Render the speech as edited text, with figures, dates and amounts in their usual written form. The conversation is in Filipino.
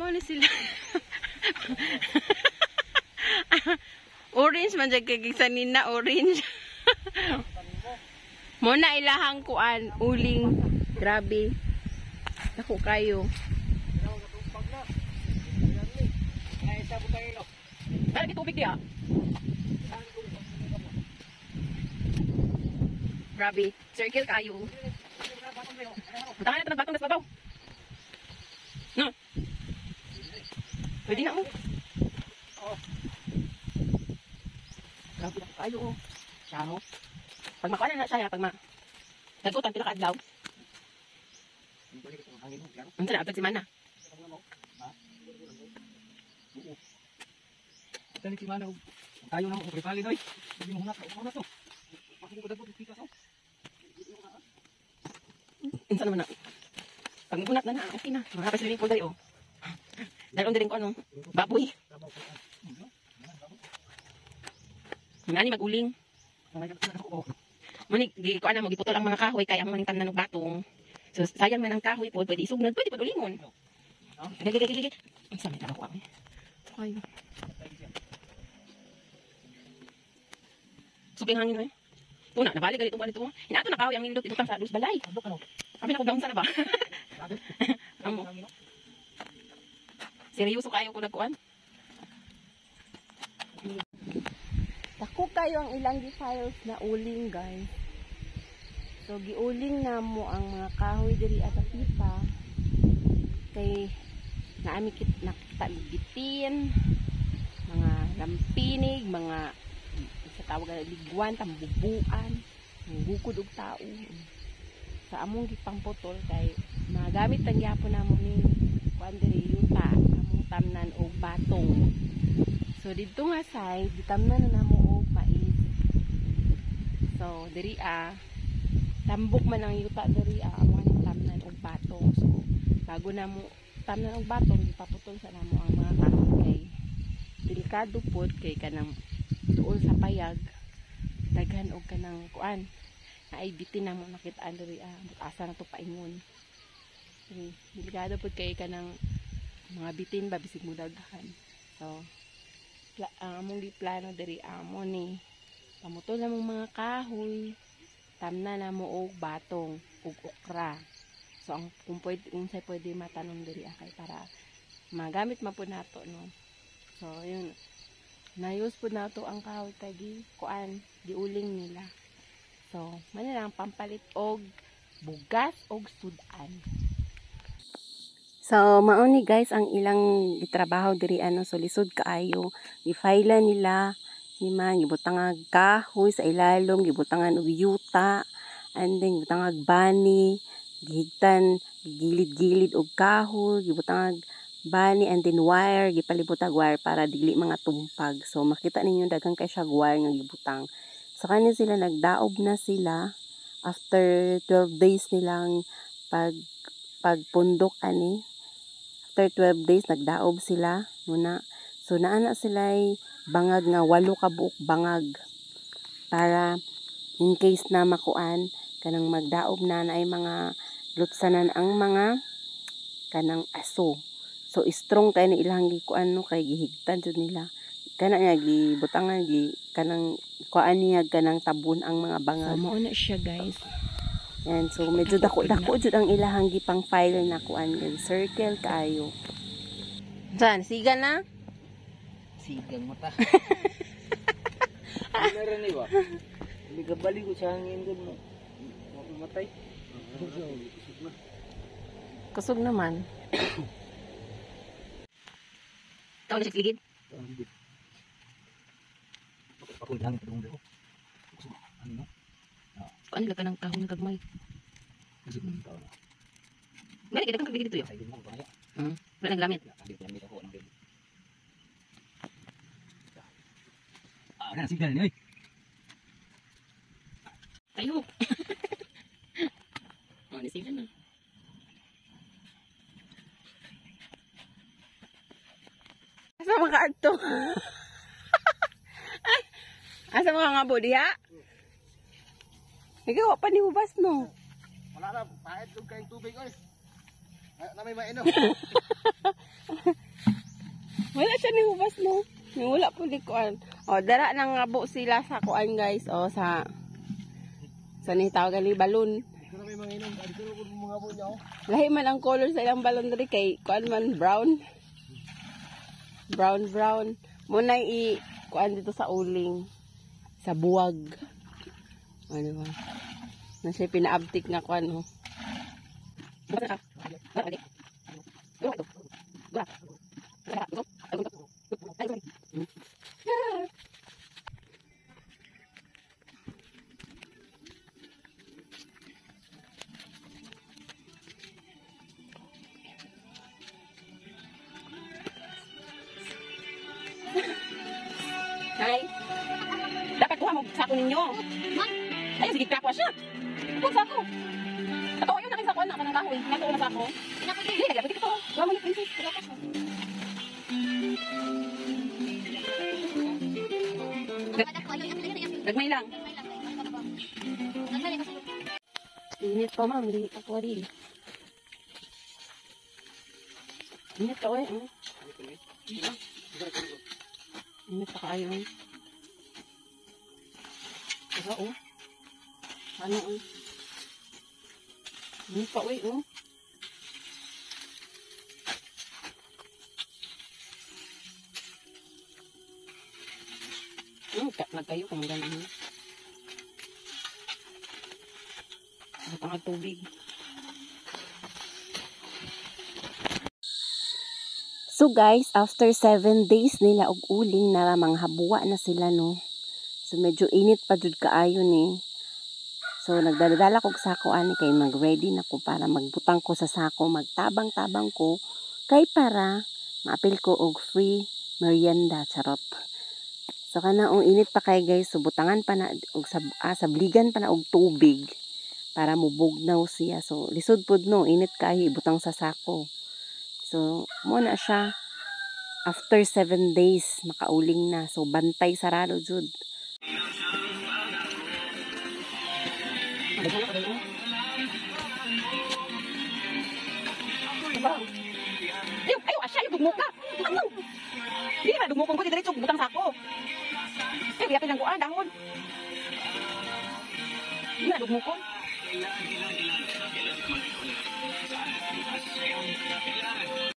Mauli sila. Orange man dyan kay sanina, orange. Muna ilahang kuan, uling. Grabe. Ako kayo. Lagi tubig dia. Grabe. Circle kayo. Butangan na ito ng batong nas babaw. No. Pwede na mo. Grabe na kayo. Siya mo. Pag makuha na siya, pag nagkutan, pila ka-adlaw. Ang sarap, pag-simana. Ito ni Simana, tayo na ako, prepali doy. Hindi mo hunat to. Bakit ko dapat pika sa? Insa naman na. Pag magunat na na, okay na. Mga kapag swimming pool tayo. Dalawang din ko ano, baboy. Nani mag-uling. Manig, ko ana mo giputol ang mga kahoy kaya ang maning tanan ng batong. So sayang man ang kahoy po, pwede isugnod, pwede pud ulingon. Gigi. Ang samit ako ay. Ay. Suping hangin eh. Tuna, nabalik gali itong ito. Hinato na kahoy ang nindot itutang sa dus balay. Kami na ko down sana ba? Amo. Seryoso kayo ko nagkuan. Dako kayo ang ilang gi-files na uling, guys. So giuling na mo ang mga kahoy diri at pipa. Kay naami nakita gitin, mga lampinig, mga sa tawag na ligwan, tambubuan, bukod og tao. Sa among gipangputol kay magamit ang gyapon namo ni kuan diri yuta, among tamnan og batong. So dito nga side, gitamnan na namo og mais. So diri tambok man ang yuta diri among tamnan og batong. So bago namo tamnan og batong, gipaputol sa namo ang mga kahoy kay delikado pod kay kanang tuol sa payag daghan og kanang kuan na ay bitin na mo nakitaan diri asa na to paingon. Delikado pod kay kanang mga bitin ba bisig mo daghan. So among giplano diri amo ni pamutol namong mga kahoy, tamna na mo og batong ug okra. So ang kung say pwede matanom diri kay para magamit man pud nato no. So yun, na-use po na ito ang kahoy kay kuan giuling nila. So man lang pampalit og bugas og sudan. So mao ni guys ang ilang gitrabaho diri so lisod kaayo. Gifailan nila man gibutangan kahoy sa ilalom, gibutangan og yuta, and then gibutangan bani, gihigtan gilid-gilid og kahoy, gibutangan bani and then wire, gipalibutag wire para dili mga tumpag. So makita ninyo daghang kay siya wire nga gibutang. Sa kanin sila nagdaob na sila after 12 days nilang pagpundok ani. After 12 days nagdaob sila muna. So naana sila bangag nga 8 ka buok bangag para in case na makuan kanang magdaob na ay mga lutsanan ang mga kanang aso. So strong kay ni ilang gikuan no kay gihigtan jud nila. Kana nga gibutangan kanang kuan niya kanang tabon ang mga bangag. So mao na siya guys. Yan, so medyo dako jud ang ilahang gipang file na kuan yan. Circle kayo. Saan? Siga na? Sigang mata. Meron ni ba? Hindi ka balik ko sa hangin doon mo. Mamatay. Kusog naman. Tawag na siya ligid? Papunta hangin doon doon. Ano no? Kuan lang ka ng kahon ng kagmay. Kasi kung tao na. Gani kita kang ligid dito yo. Wala nang gamit. Nah, sigal ni, oy. Tayo. Oh, ni sigal na. Asa mga adto? Asa mga nga diha? Ikaw pa ni hubas no. Wala na, pahit yung kayong tubig, oy. Na may mainom. Wala siya ni hubas no. Wala po di kuan. O dara nang ngabo sila sa kuan guys. O sa ni tawagan ni balon. Dito na may manginom. Dito na mga po niya. Lahi man ang color sa ilang balon diri kay kuan man brown. Brown. Muna kuan dito sa uling. Sa buwag. O diba? Na siya pinaabtik nga kuan ho. Hi. Dapat kuha mo sako ninyo. Ayun, sige, kapwa siya. Kuha sako. Ato, ayun, nakisako na ka ng kahoy. Nato na sako. Hindi, nagapit ito. Kuha mo ni princess. Gagmay lang. Init pa, ma'am. Hindi ka kuha rin. Init ka, eh. Init pa kayo. Diba, oh. Ano, oh. Init pa, oh. Nagkayo kung gano'n. Matangag tubig. So guys, after 7 days nila og uling na manghabuwa na sila no. So medyo init pa jud kaayo ni. So nagdadala ko sako ani kay mag-ready na ko para magbutang ko sa sako, magtabang-tabang ko kay para maapil ko og free merienda charot. So kana init pa kay guys, so butangan pa na og sabligan pa na og tubig para mubugnaw siya. So lisod pud no, init kay ibutang sa sako. So, muna siya, after 7 days, makauling na. So, bantay sarado, jud. Ayaw, asya, yung dugmo ka. Ano? Hindi naman, dugmo kong ko, diretso, butang sako. Ayaw, yapin lang ko, dahon. Hindi na, dugmo ko.